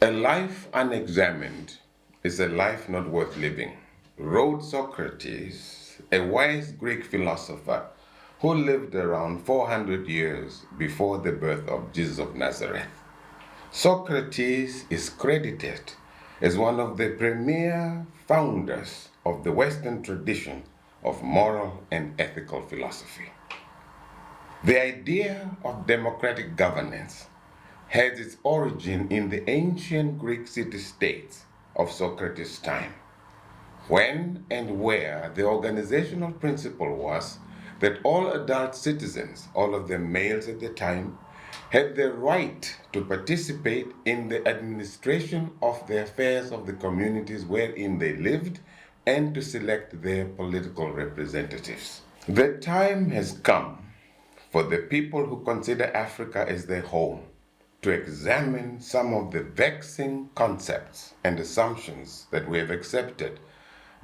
A life unexamined is a life not worth living, wrote Socrates, a wise Greek philosopher who lived around 400 years before the birth of Jesus of Nazareth. Socrates is credited as one of the premier founders of the Western tradition of moral and ethical philosophy. The idea of democratic governance has its origin in the ancient Greek city-states of Socrates' time, when and where the organizational principle was that all adult citizens, all of them males at the time, had the right to participate in the administration of the affairs of the communities wherein they lived and to select their political representatives. The time has come for the people who consider Africa as their home to examine some of the vexing concepts and assumptions that we have accepted,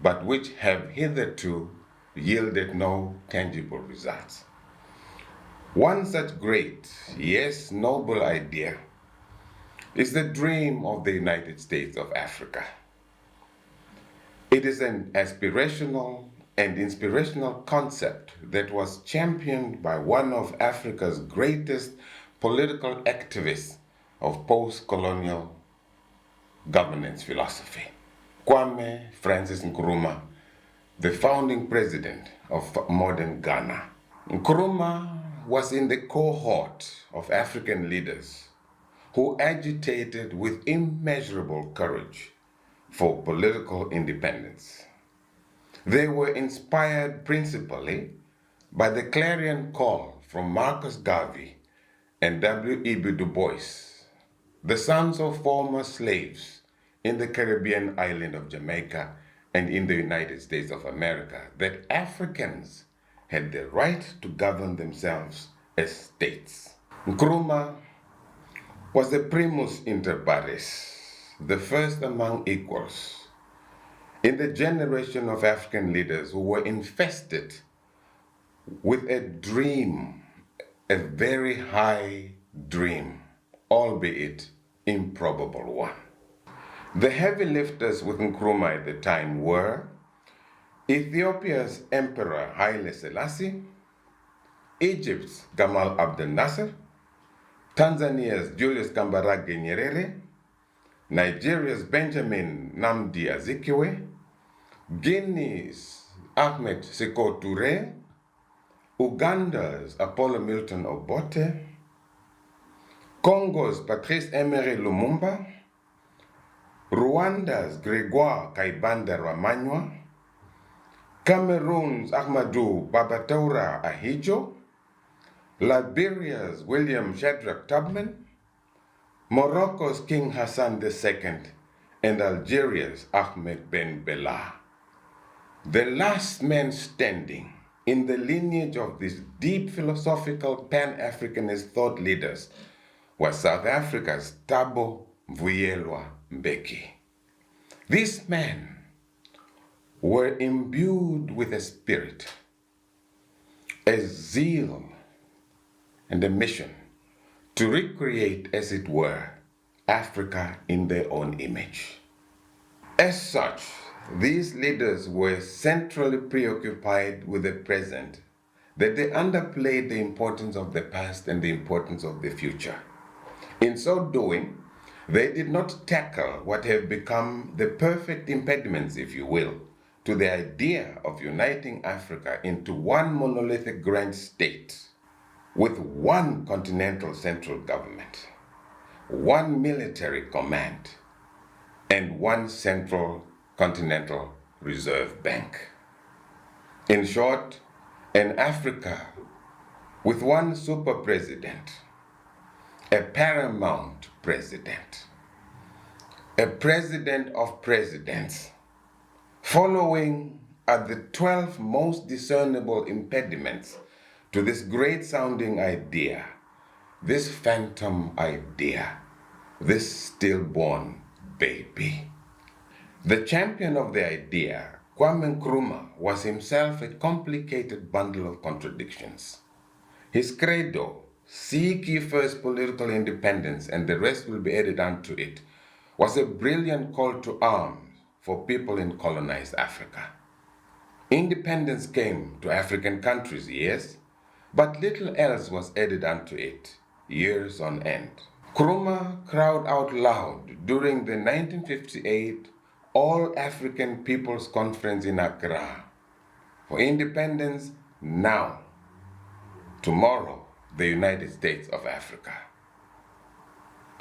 but which have hitherto yielded no tangible results. One such great, yes, noble idea is the dream of the United States of Africa. It is an aspirational and inspirational concept that was championed by one of Africa's greatest political activists of post-colonial governance philosophy, Kwame Francis Nkrumah, the founding president of modern Ghana. Nkrumah was in the cohort of African leaders who agitated with immeasurable courage for political independence. They were inspired principally by the clarion call from Marcus Garvey and W.E.B. Du Bois, the sons of former slaves in the Caribbean island of Jamaica and in the United States of America, that Africans had the right to govern themselves as states. Nkrumah was the primus inter pares, the first among equals, in the generation of African leaders who were infested with a dream, a very high dream, albeit improbable one. The heavy lifters with Nkrumah at the time were Ethiopia's Emperor Haile Selassie, Egypt's Gamal Abdel Nasser, Tanzania's Julius Kambarage Nyerere, Nigeria's Benjamin Nnamdi Azikiwe, Guinea's Ahmed Sékou Touré, Uganda's Apollo Milton Obote, Congo's Patrice Emery Lumumba, Rwanda's Grégoire Kayibanda Ramanywa, Cameroon's Ahmadou Babatoura Ahidjo, Liberia's William Shadrach Tubman, Morocco's King Hassan II, and Algeria's Ahmed Ben Bella. The last man standing in the lineage of these deep philosophical Pan-Africanist thought leaders was South Africa's Thabo Vuyelwa Mbeki. These men were imbued with a spirit, a zeal, and a mission to recreate, as it were, Africa in their own image. As such, these leaders were centrally preoccupied with the present, that they underplayed the importance of the past and the importance of the future. In so doing, they did not tackle what have become the perfect impediments, if you will, to the idea of uniting Africa into one monolithic grand state with one continental central government, one military command, and one central continental reserve bank. In short, an Africa with one super president, a paramount president, a president of presidents, following are the 12 most discernible impediments to this great sounding idea, this phantom idea, this stillborn baby. The champion of the idea, Kwame Nkrumah, was himself a complicated bundle of contradictions. His credo, seek ye first political independence and the rest will be added unto it, was a brilliant call to arms for people in colonized Africa. Independence came to African countries, yes, but little else was added unto it, years on end. Nkrumah cried out loud during the 1958 All African People's Conference in Accra for independence now, tomorrow, the United States of Africa.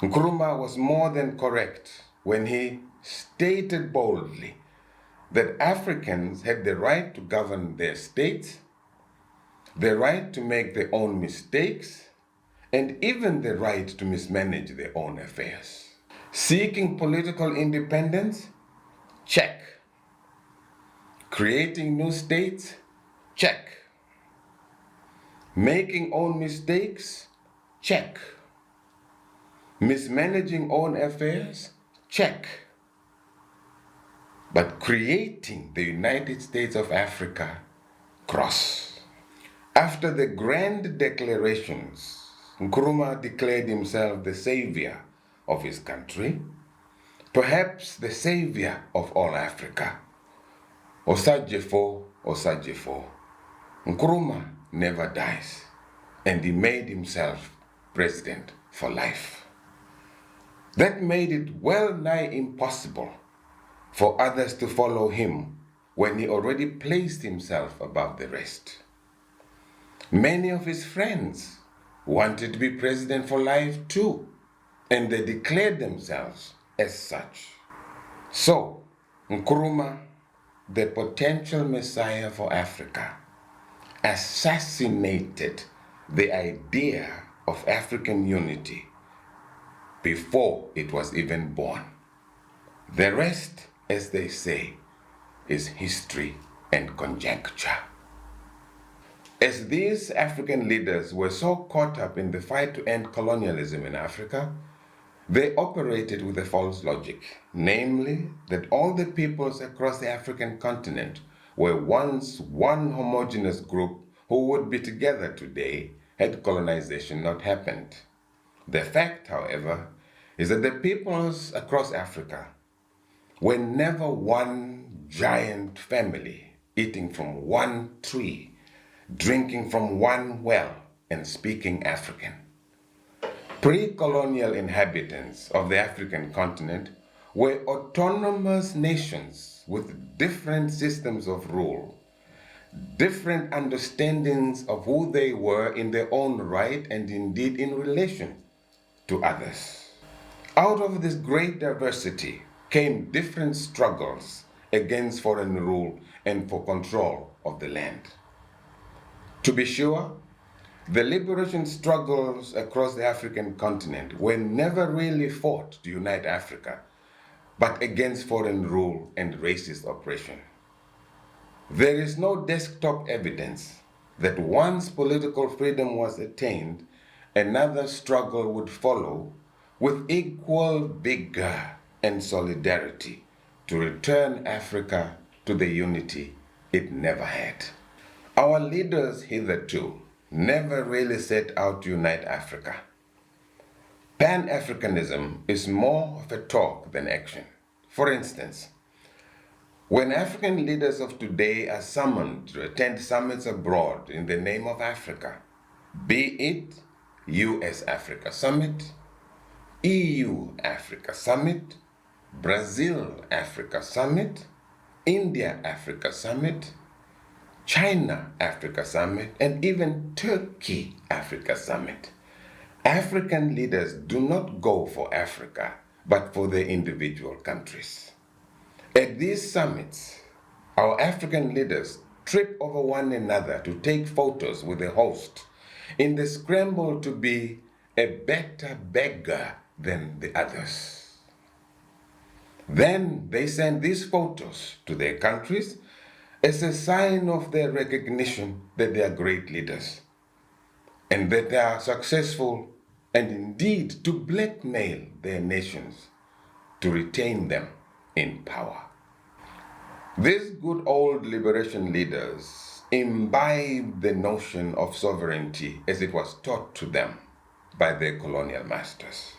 Nkrumah was more than correct when he stated boldly that Africans had the right to govern their states, the right to make their own mistakes, and even the right to mismanage their own affairs. Seeking political independence? Check. Creating new states? Check. Making own mistakes? Check. Mismanaging own affairs? Check. But creating the United States of Africa? Cross. After the grand declarations, Nkrumah declared himself the savior of his country, perhaps the savior of all Africa. Osajefo, Osajefo. Nkrumah never dies, and he made himself president for life. That made it well nigh impossible for others to follow him when he already placed himself above the rest. Many of his friends wanted to be president for life too, and they declared themselves as such. So, Nkrumah, the potential messiah for Africa, assassinated the idea of African unity before it was even born. The rest, as they say, is history and conjecture. As these African leaders were so caught up in the fight to end colonialism in Africa, they operated with a false logic, namely that all the peoples across the African continent were once one homogeneous group who would be together today had colonization not happened. The fact, however, is that the peoples across Africa were never one giant family eating from one tree, drinking from one well, and speaking African. Pre-colonial inhabitants of the African continent were autonomous nations with different systems of rule, different understandings of who they were in their own right and indeed in relation to others. Out of this great diversity came different struggles against foreign rule and for control of the land. To be sure, the liberation struggles across the African continent were never really fought to unite Africa, but against foreign rule and racist oppression. There is no desktop evidence that once political freedom was attained, another struggle would follow with equal vigor and solidarity to return Africa to the unity it never had. Our leaders hitherto never really set out to unite Africa. Pan-Africanism is more of a talk than action. For instance, when African leaders of today are summoned to attend summits abroad in the name of Africa, be it US-Africa Summit, EU-Africa Summit, Brazil-Africa Summit, India-Africa Summit, China-Africa Summit, and even Turkey-Africa Summit, African leaders do not go for Africa, but for their individual countries. At these summits, our African leaders trip over one another to take photos with the host in the scramble to be a better beggar than the others. Then they send these photos to their countries as a sign of their recognition that they are great leaders and that they are successful, and indeed to blackmail their nations to retain them in power. These good old liberation leaders imbibed the notion of sovereignty as it was taught to them by their colonial masters.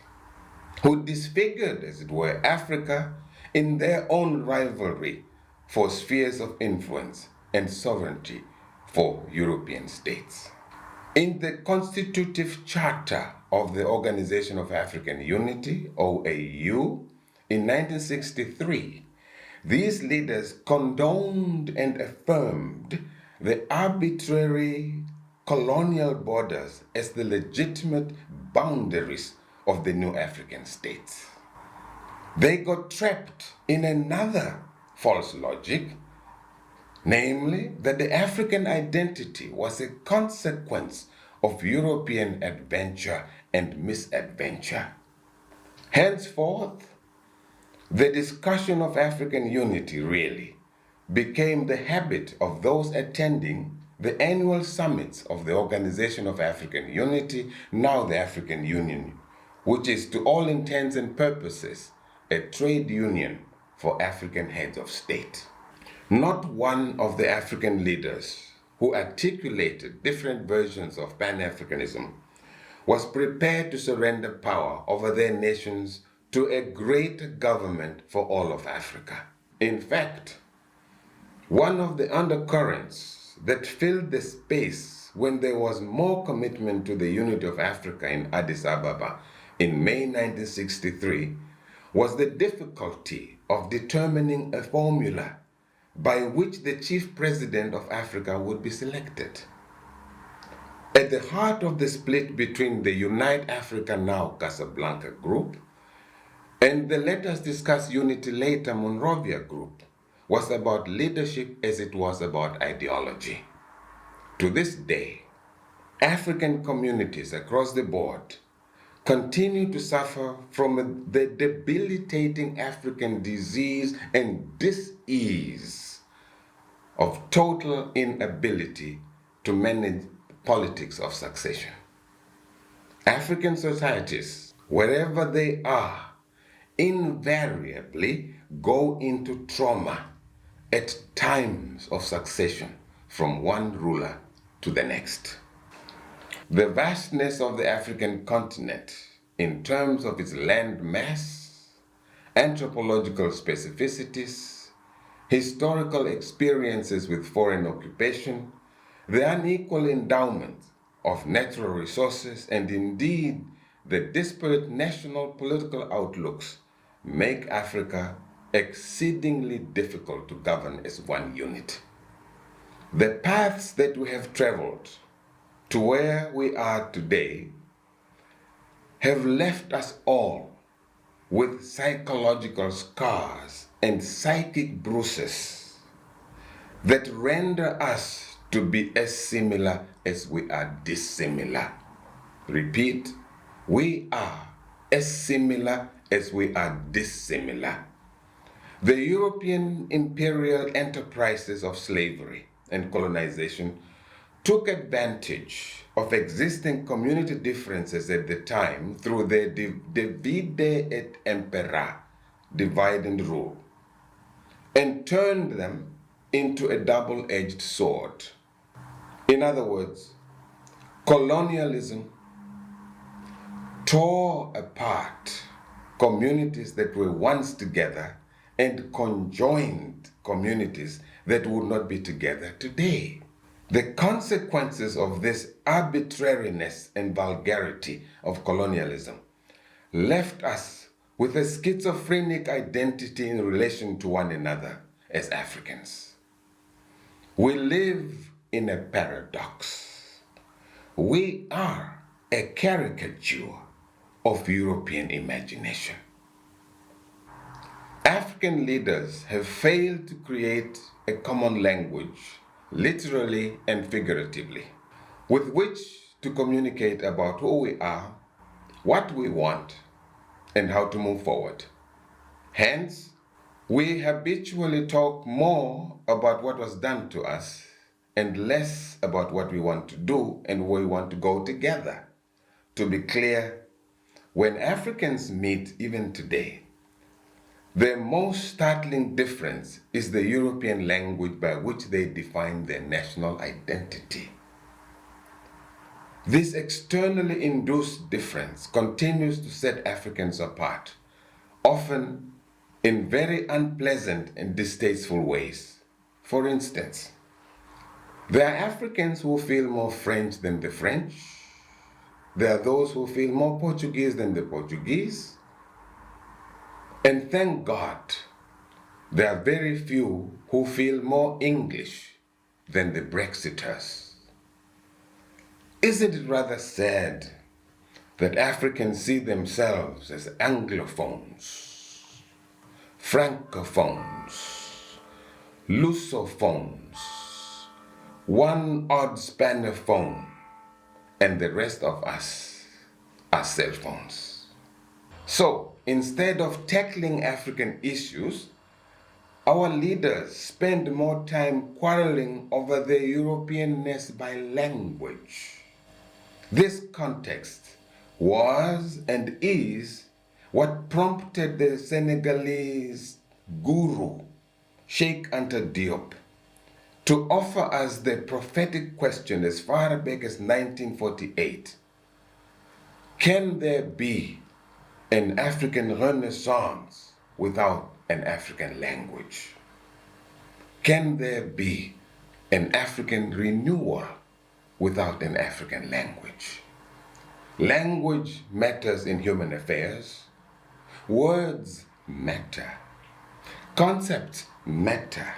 who disfigured, as it were, Africa in their own rivalry for spheres of influence and sovereignty for European states. In the constitutive charter of the Organization of African Unity, OAU, in 1963, these leaders condoned and affirmed the arbitrary colonial borders as the legitimate boundaries of the new African states. They got trapped in another false logic, namely that the African identity was a consequence of European adventure and misadventure. Henceforth, the discussion of African unity really became the habit of those attending the annual summits of the Organization of African Unity, now the African Union, which is to all intents and purposes a trade union for African heads of state. Not one of the African leaders who articulated different versions of Pan-Africanism was prepared to surrender power over their nations to a great government for all of Africa. In fact, one of the undercurrents that filled the space when there was more commitment to the unity of Africa in Addis Ababa in May 1963 was the difficulty of determining a formula by which the chief president of Africa would be selected. At the heart of the split between the Unite Africa Now Casablanca group and the Let Us Discuss Unity Later Monrovia group was about leadership as it was about ideology. To this day, African communities across the board continue to suffer from the debilitating African disease and dis-ease of total inability to manage politics of succession. African societies, wherever they are, invariably go into trauma at times of succession from one ruler to the next. The vastness of the African continent in terms of its land mass, anthropological specificities, historical experiences with foreign occupation, the unequal endowment of natural resources, and indeed the disparate national political outlooks make Africa exceedingly difficult to govern as one unit. The paths that we have traveled to where we are today have left us all with psychological scars and psychic bruises that render us to be as similar as we are dissimilar. Repeat, we are as similar as we are dissimilar. The European imperial enterprises of slavery and colonization took advantage of existing community differences at the time through their divide et impera, divide and rule, and turned them into a double-edged sword. In other words, colonialism tore apart communities that were once together and conjoined communities that would not be together today. The consequences of this arbitrariness and vulgarity of colonialism left us with a schizophrenic identity in relation to one another as Africans. We live in a paradox. We are a caricature of European imagination. African leaders have failed to create a common language, literally and figuratively, with which to communicate about who we are, what we want, and how to move forward. Hence, we habitually talk more about what was done to us and less about what we want to do and where we want to go together. To be clear, when Africans meet even today, the most startling difference is the European language by which they define their national identity. This externally induced difference continues to set Africans apart, often in very unpleasant and distasteful ways. For instance, there are Africans who feel more French than the French. There are those who feel more Portuguese than the Portuguese. And thank God, there are very few who feel more English than the Brexiters. Isn't it rather sad that Africans see themselves as Anglophones, Francophones, Lusophones, one odd spanner phone, and the rest of us are cell phones? So, instead of tackling African issues, our leaders spend more time quarreling over their Europeanness by language. This context was and is what prompted the Senegalese guru, Sheikh Anta Diop, to offer us the prophetic question as far back as 1948. Can there be an African renaissance without an African language? Can there be an African renewal without an African language? Language matters in human affairs. Words matter. Concepts matter.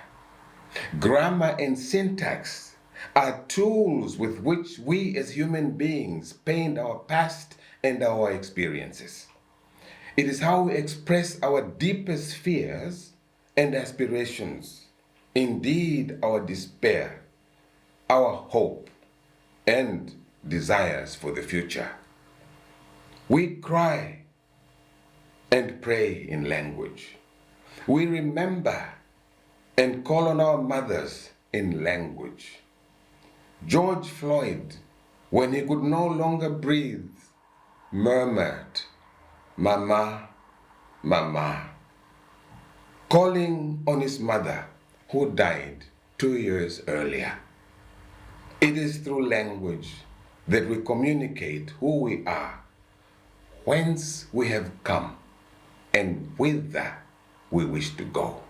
Grammar and syntax are tools with which we as human beings paint our past and our experiences. It is how we express our deepest fears and aspirations, indeed our despair, our hope, and desires for the future. We cry and pray in language. We remember and call on our mothers in language. George Floyd, when he could no longer breathe, murmured, "Mama, Mama," calling on his mother who died 2 years earlier. It is through language that we communicate who we are, whence we have come, and whither we wish to go.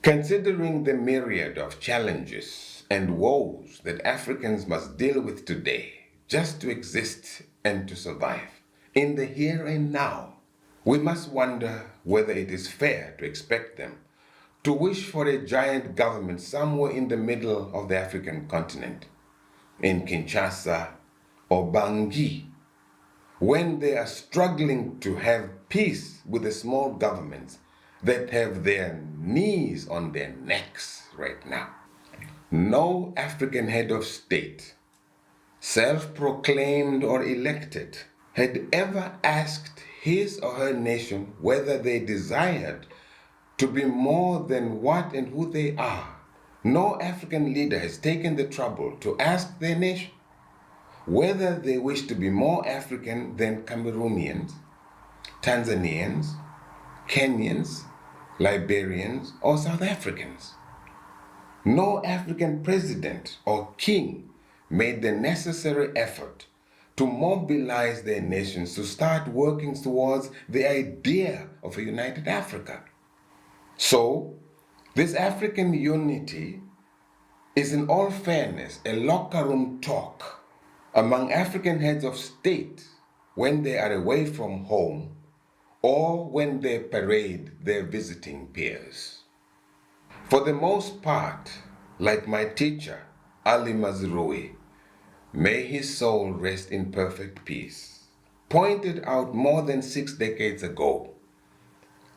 Considering the myriad of challenges and woes that Africans must deal with today just to exist and to survive in the here and now, we must wonder whether it is fair to expect them to wish for a giant government somewhere in the middle of the African continent, in Kinshasa or Bangui, when they are struggling to have peace with the small governments that have their knees on their necks right now. No African head of state, self-proclaimed or elected, had ever asked his or her nation whether they desired to be more than what and who they are. No African leader has taken the trouble to ask their nation whether they wish to be more African than Cameroonians, Tanzanians, Kenyans, Liberians, or South Africans. No African president or king made the necessary effort to mobilize their nations to start working towards the idea of a united Africa. So, this African unity is in all fairness a locker room talk among African heads of state when they are away from home or when they parade their visiting peers. For the most part, like my teacher, Ali Mazrui, may his soul rest in perfect peace, pointed out more than 6 decades ago,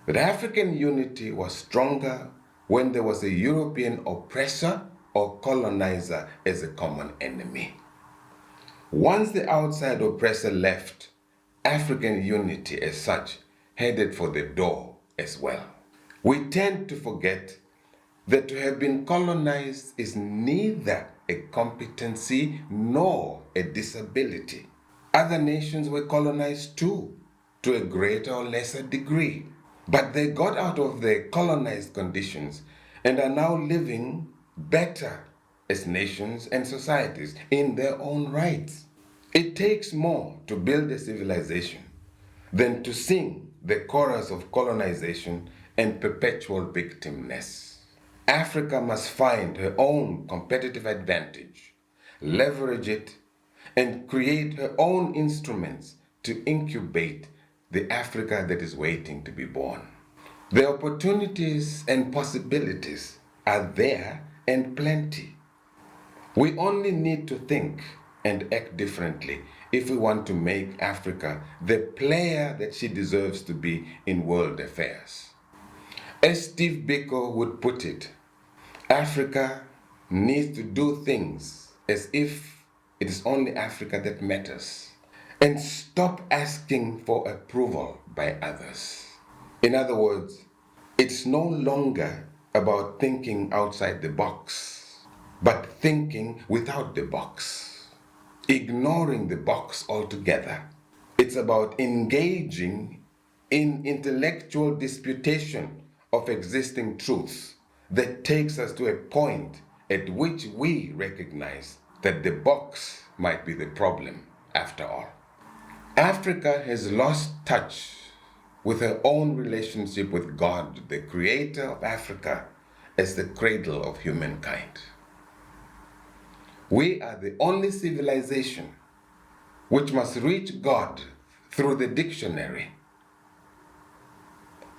that African unity was stronger when there was a European oppressor or colonizer as a common enemy. Once the outside oppressor left, African unity as such headed for the door as well. We tend to forget that to have been colonized is neither a competency nor a disability. Other nations were colonized too, to a greater or lesser degree. But they got out of their colonized conditions and are now living better as nations and societies in their own rights. It takes more to build a civilization than to sing the chorus of colonization and perpetual victimness. Africa must find her own competitive advantage, leverage it, and create her own instruments to incubate the Africa that is waiting to be born. The opportunities and possibilities are there and plenty. We only need to think and act differently if we want to make Africa the player that she deserves to be in world affairs. As Steve Biko would put it, Africa needs to do things as if it is only Africa that matters and stop asking for approval by others. In other words, it's no longer about thinking outside the box, but thinking without the box, ignoring the box altogether. It's about engaging in intellectual disputation of existing truths that takes us to a point at which we recognize that the box might be the problem after all. Africa has lost touch with her own relationship with God, the creator of Africa, as the cradle of humankind. We are the only civilization which must reach God through the dictionary.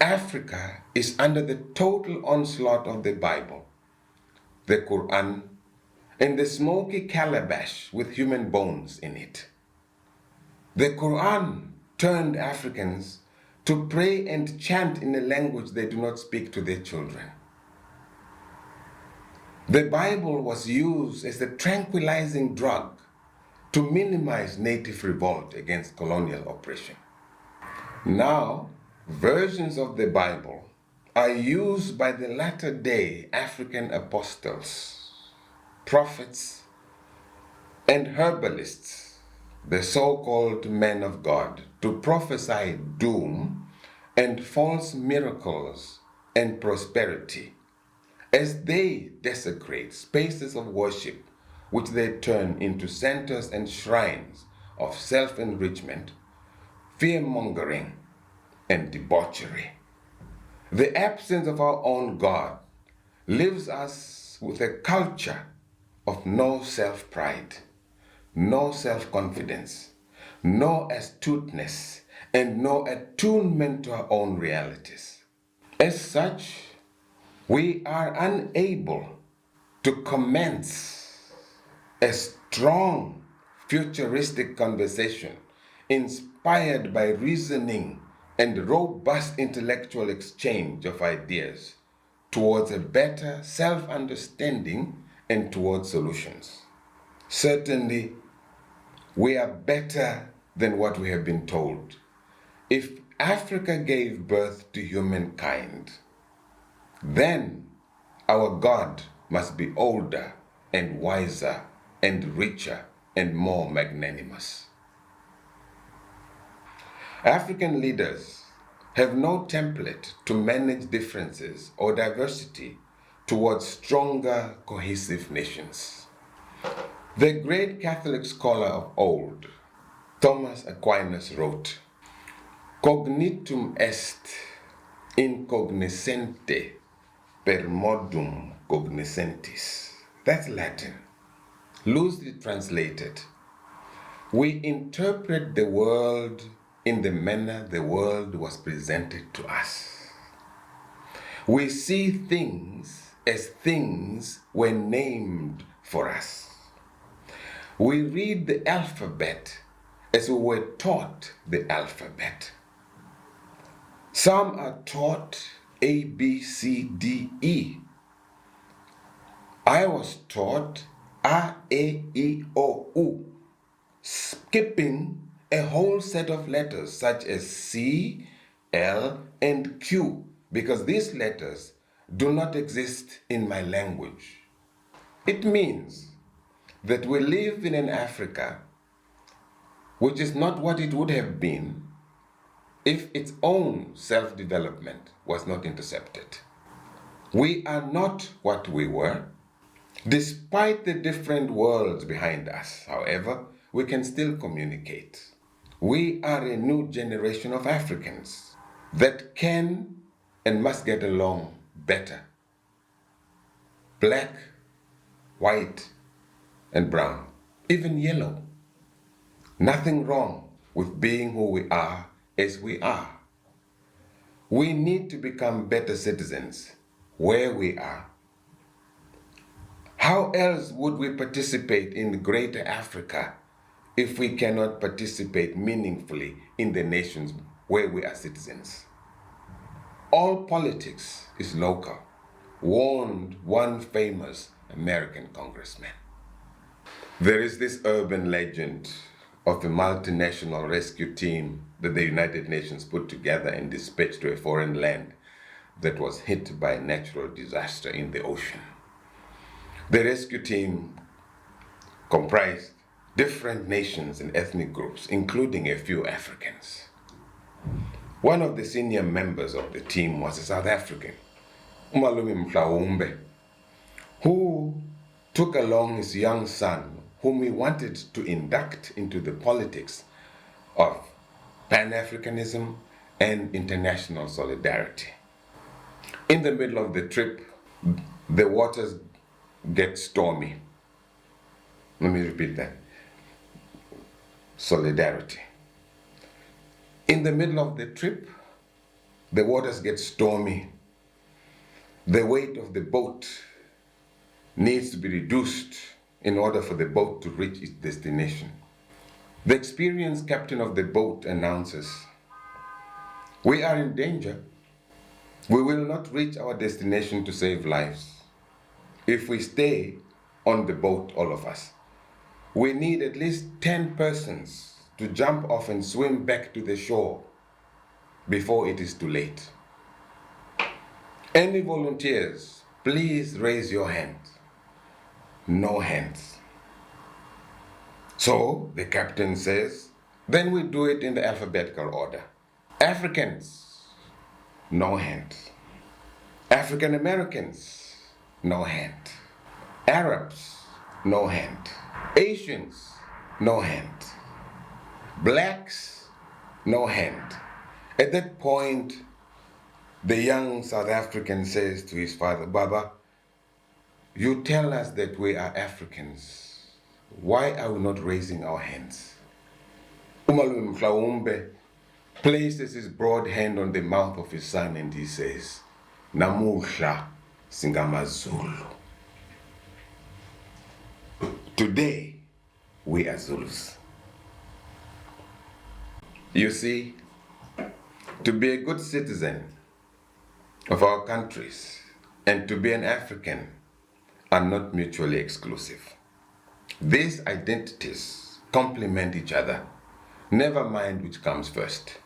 Africa is under the total onslaught of the Bible, the Quran, and the smoky calabash with human bones in it. The Quran turned Africans to pray and chant in a language they do not speak to their children. The Bible was used as a tranquilizing drug to minimize native revolt against colonial oppression. Now, versions of the Bible are used by the latter-day African apostles, prophets, and herbalists, the so-called men of God, to prophesy doom and false miracles and prosperity as they desecrate spaces of worship which they turn into centers and shrines of self-enrichment, fear-mongering, and debauchery. The absence of our own God leaves us with a culture of no self-pride, no self-confidence, no astuteness, and no attunement to our own realities. As such, we are unable to commence a strong futuristic conversation inspired by reasoning and robust intellectual exchange of ideas towards a better self-understanding and towards solutions. Certainly, we are better than what we have been told. If Africa gave birth to humankind, then our God must be older and wiser and richer and more magnanimous. African leaders have no template to manage differences or diversity towards stronger, cohesive nations. The great Catholic scholar of old, Thomas Aquinas, wrote, "Cognitum est incognoscente per modum cognoscentis." That's Latin. Loosely translated, we interpret the world in the manner the world was presented to us. We see things as things were named for us. We read the alphabet as we were taught the alphabet. Some are taught A, B, C, D, E. I was taught A, E, I, O, U, skipping a whole set of letters such as C, L, and Q, because these letters do not exist in my language. It means that we live in an Africa which is not what it would have been if its own self-development was not intercepted. We are not what we were, Despite the different worlds behind us, however, we can still communicate. We are a new generation of Africans that can and must get along better. Black, white, and brown, even yellow. Nothing wrong with being who we are as we are. We need to become better citizens where we are. How else would we participate in greater Africa if we cannot participate meaningfully in the nations where we are citizens? All politics is local, warned one famous American congressman. There is this urban legend of a multinational rescue team that the United Nations put together and dispatched to a foreign land that was hit by a natural disaster in the ocean. The rescue team comprised different nations and ethnic groups, including a few Africans. One of the senior members of the team was a South African, Umalumi Mhlawumbe, who took along his young son, whom he wanted to induct into the politics of Pan-Africanism and international solidarity. In the middle of the trip, the waters get stormy. Let me repeat that. Solidarity. In the middle of the trip, the waters get stormy. The weight of the boat needs to be reduced in order for the boat to reach its destination. The experienced captain of the boat announces, "We are in danger. We will not reach our destination to save lives. If we stay on the boat, all of us, we need at least 10 persons to jump off and swim back to the shore before it is too late. Any volunteers, please raise your hand." No hands. So the captain says, "Then we do it in the alphabetical order. Africans, no hand. African Americans, no hand. Arabs, no hand. Asians, no hand. Blacks, no hand." At that point, the young South African says to his father, "Baba, you tell us that we are Africans. Why are we not raising our hands?" Umalume Mhlawumbe places his broad hand on the mouth of his son and he says, "Namuhla singamazulu." Today, we are Zulus. You see, to be a good citizen of our countries and to be an African are not mutually exclusive. These identities complement each other. Never mind which comes first.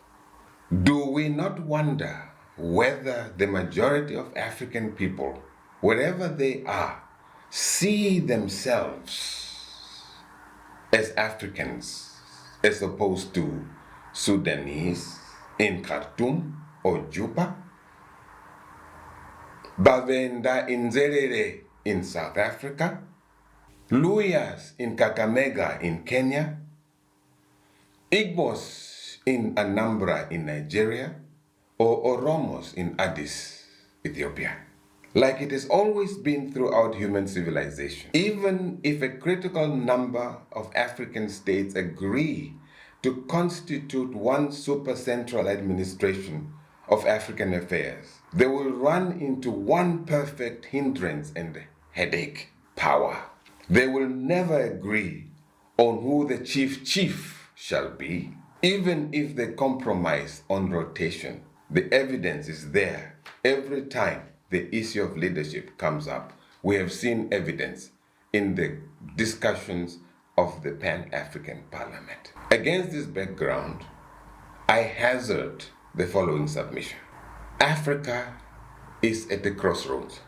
Do we not wonder whether the majority of African people, wherever they are, see themselves as Africans as opposed to Sudanese in Khartoum or Juba? Bavenda in Zerere in South Africa, Luyas in Kakamega in Kenya, Igbos in Anambra in Nigeria, or Oromos in Addis, Ethiopia. Like it has always been throughout human civilization. Even if a critical number of African states agree to constitute one super-central administration of African affairs, they will run into one perfect hindrance and headache: power. They will never agree on who the chief shall be, even if they compromise on rotation. The evidence is there. Every time the issue of leadership comes up, we have seen evidence in the discussions of the Pan-African Parliament. Against this background, I hazard the following submission. Africa is at a crossroads.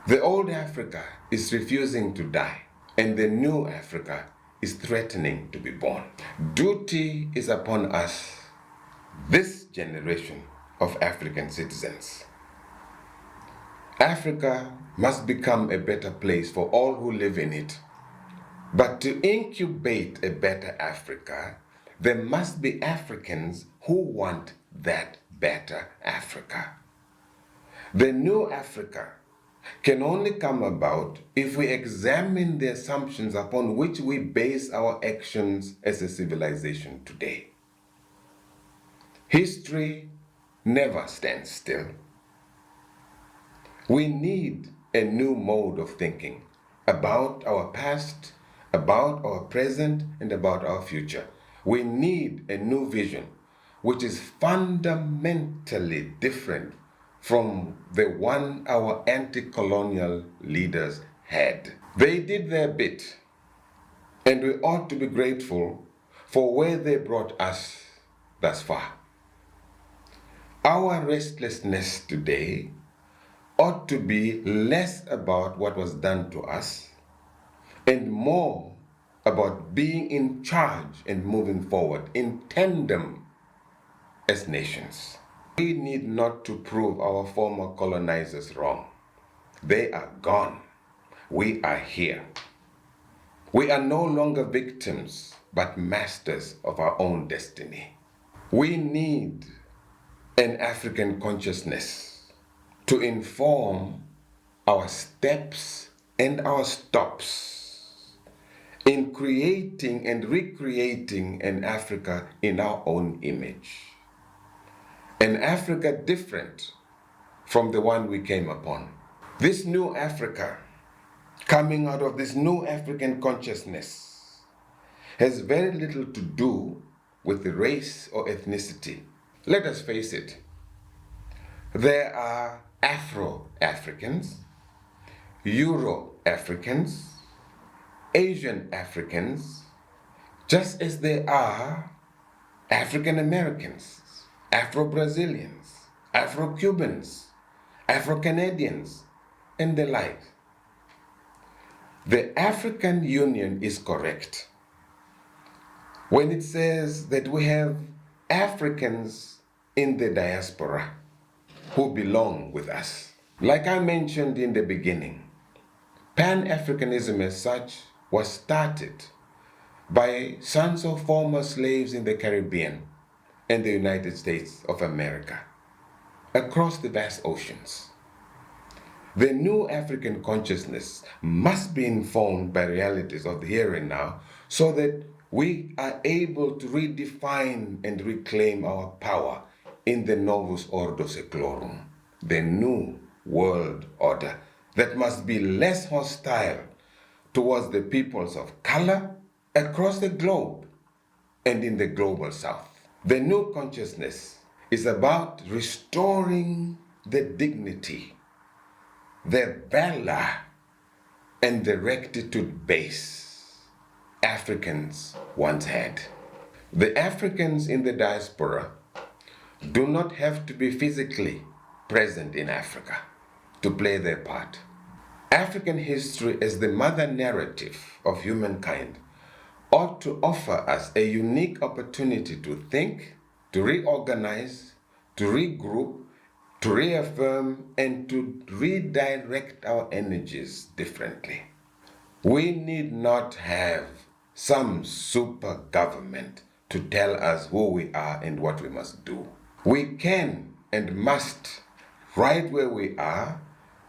The old Africa is refusing to die, and the new Africa is threatening to be born. Duty is upon us, this generation of African citizens. Africa must become a better place for all who live in it. But to incubate a better Africa, there must be Africans who want that better Africa. The new Africa can only come about if we examine the assumptions upon which we base our actions as a civilization today. History never stands still. We need a new mode of thinking about our past, about our present, and about our future. We need a new vision which is fundamentally different from the one our anti-colonial leaders had. They did their bit, and we ought to be grateful for where they brought us thus far. Our restlessness today ought to be less about what was done to us and more about being in charge and moving forward in tandem as nations. We need not to prove our former colonizers wrong. They are gone. We are here. We are no longer victims, but masters of our own destiny. We need an African consciousness to inform our steps and our stops in creating and recreating an Africa in our own image. An Africa different from the one we came upon. This new Africa, coming out of this new African consciousness, has very little to do with race or ethnicity. Let us face it. There are Afro-Africans, Euro-Africans, Asian Africans, just as there are African Americans, Afro-Brazilians, Afro-Cubans, Afro-Canadians, and the like. The African Union is correct when it says that we have Africans in the diaspora who belong with us. Like I mentioned in the beginning, Pan-Africanism as such was started by sons of former slaves in the Caribbean and the United States of America, across the vast oceans. The new African consciousness must be informed by realities of the here and now so that we are able to redefine and reclaim our power in the Novus Ordo Seclorum, the new world order that must be less hostile towards the peoples of color across the globe and in the global south. The new consciousness is about restoring the dignity, the valor, and the rectitude base Africans once had. The Africans in the diaspora do not have to be physically present in Africa to play their part. African history as the mother narrative of humankind ought to offer us a unique opportunity to think, to reorganize, to regroup, to reaffirm, and to redirect our energies differently. We need not have some super government to tell us who we are and what we must do. We can and must, right where we are,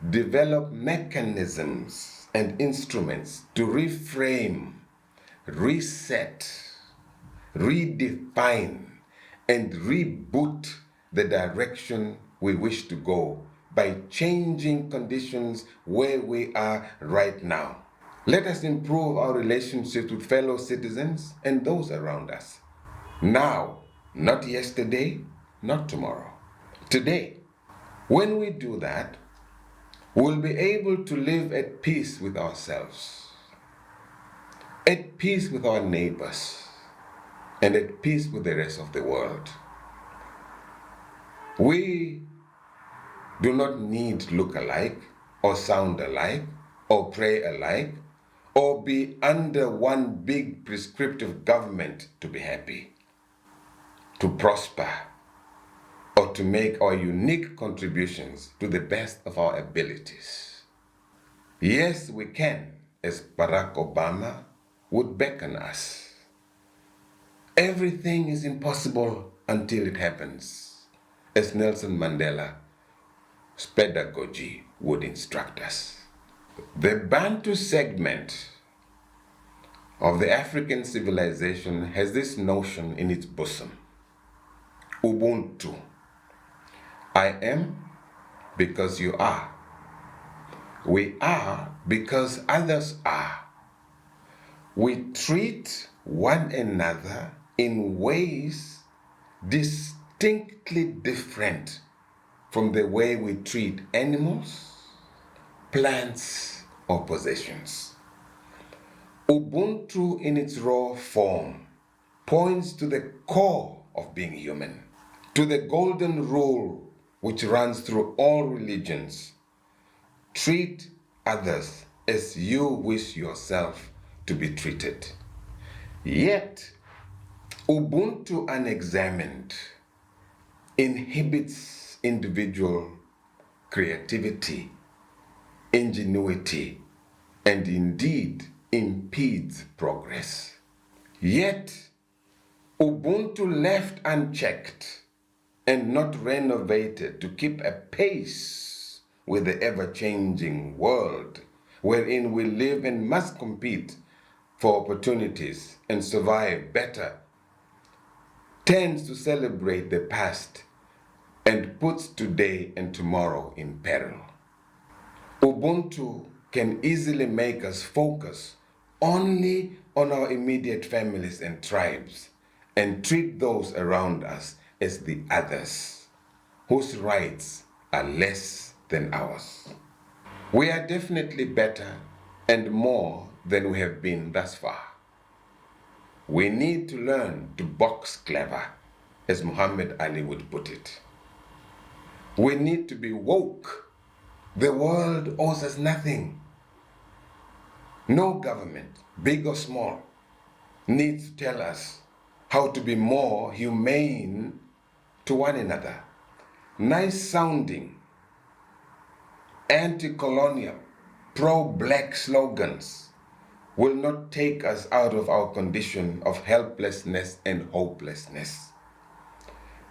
develop mechanisms and instruments to reframe, reset, redefine, and reboot the direction we wish to go by changing conditions where we are right now. Let us improve our relationships with fellow citizens and those around us. Now, not yesterday, not tomorrow. Today. When we do that, we'll be able to live at peace with ourselves, at peace with our neighbors, and at peace with the rest of the world. We do not need to look alike, or sound alike, or pray alike, or be under one big prescriptive government to be happy, to prosper, or to make our unique contributions to the best of our abilities. Yes, we can, as Barack Obama would beckon us. Everything is impossible until it happens, as Nelson Mandela's pedagogy would instruct us. The Bantu segment of the African civilization has this notion in its bosom: Ubuntu. I am because you are. We are because others are. We treat one another in ways distinctly different from the way we treat animals, plants, or possessions. Ubuntu in its raw form points to the core of being human, to the golden rule which runs through all religions: treat others as you wish yourself to be treated. Yet, Ubuntu unexamined inhibits individual creativity, ingenuity, and indeed impedes progress. Yet, Ubuntu left unchecked and not renovated to keep a pace with the ever-changing world wherein we live and must compete for opportunities and survive better, tends to celebrate the past and puts today and tomorrow in peril. Ubuntu can easily make us focus only on our immediate families and tribes and treat those around us as the others, whose rights are less than ours. We are definitely better and more than we have been thus far. We need to learn to box clever, as Muhammad Ali would put it. We need to be woke. The world owes us nothing. No government, big or small, needs to tell us how to be more humane to one another. Nice sounding, anti-colonial, pro-black slogans will not take us out of our condition of helplessness and hopelessness.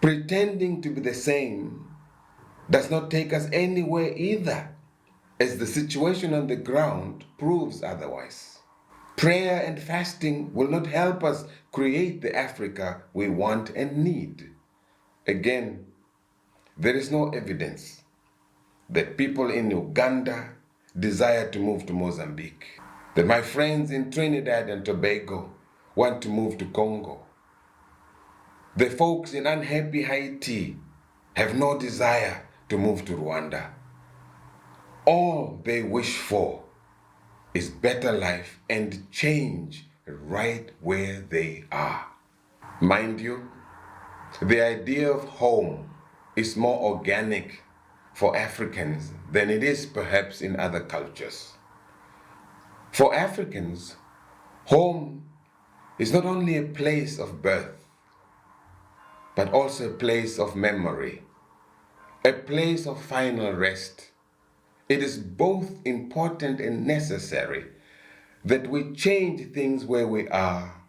Pretending to be the same does not take us anywhere either, as the situation on the ground proves otherwise. Prayer and fasting will not help us create the Africa we want and need. Again, there is no evidence that people in Uganda desire to move to Mozambique, that my friends in Trinidad and Tobago want to move to Congo. The folks in unhappy Haiti have no desire to move to Rwanda. All they wish for is better life and change right where they are. Mind you, the idea of home is more organic for Africans than it is perhaps in other cultures. For Africans, home is not only a place of birth, but also a place of memory, a place of final rest. It is both important and necessary that we change things where we are,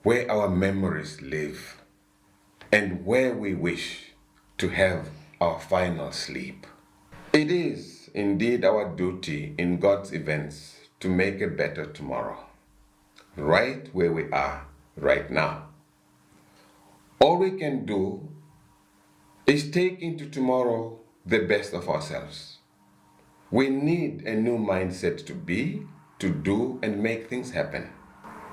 where our memories live, and where we wish to have our final sleep. It is indeed our duty in God's events to make a better tomorrow, right where we are right now. All we can do is take into tomorrow the best of ourselves. We need a new mindset to be, to do, and make things happen.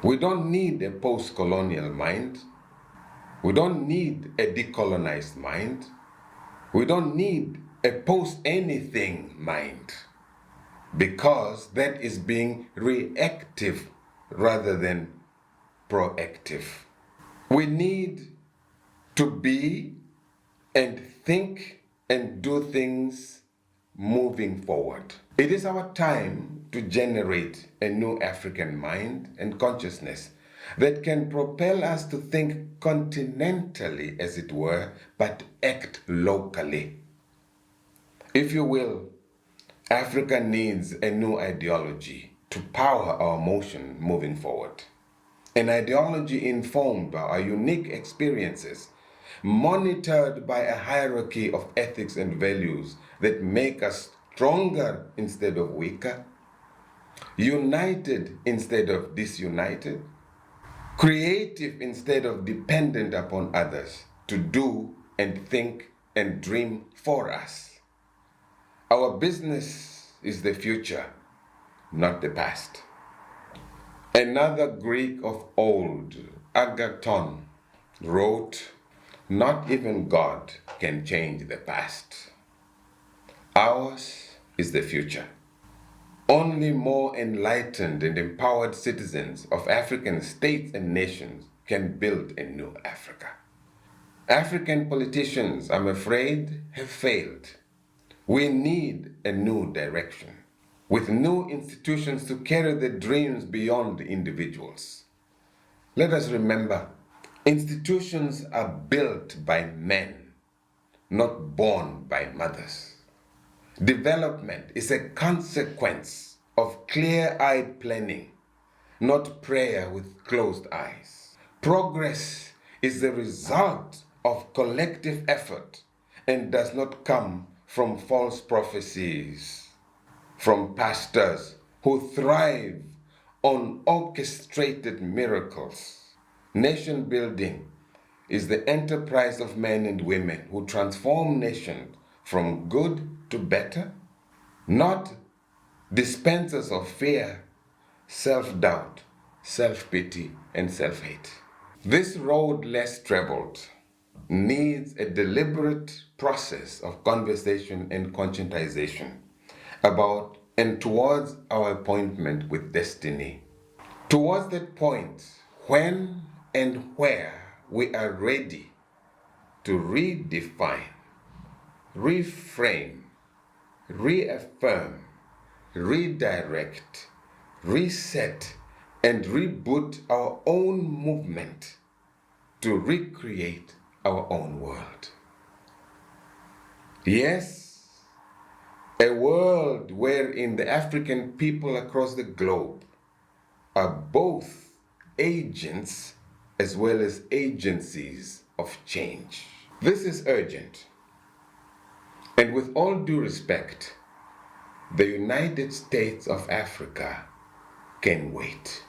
We don't need a post-colonial mind. We don't need a decolonized mind. We don't need a post-anything mind, because that is being reactive rather than proactive. We need to be and think and do things moving forward. It is our time to generate a new African mind and consciousness that can propel us to think continentally, as it were, but act locally. If you will, Africa needs a new ideology to power our motion moving forward. An ideology informed by our unique experiences, monitored by a hierarchy of ethics and values that make us stronger instead of weaker, united instead of disunited, creative instead of dependent upon others to do and think and dream for us. Our business is the future, not the past. Another Greek of old, Agathon, wrote, "Not even God can change the past. Ours is the future." Only more enlightened and empowered citizens of African states and nations can build a new Africa. African politicians, I'm afraid, have failed. We need a new direction, with new institutions to carry the dreams beyond individuals. Let us remember, institutions are built by men, not born by mothers. Development is a consequence of clear-eyed planning, not prayer with closed eyes. Progress is the result of collective effort and does not come from false prophecies, from pastors who thrive on orchestrated miracles. Nation building is the enterprise of men and women who transform nations from good to better, not dispensers of fear, self-doubt, self-pity, and self-hate. This road less traveled needs a deliberate process of conversation and conscientization about and towards our appointment with destiny. Towards that point, when and where we are ready to redefine, reframe, reaffirm, redirect, reset, and reboot our own movement to recreate our own world. Yes, a world wherein the African people across the globe are both agents as well as agencies of change. This is urgent. And with all due respect, the United States of Africa can wait.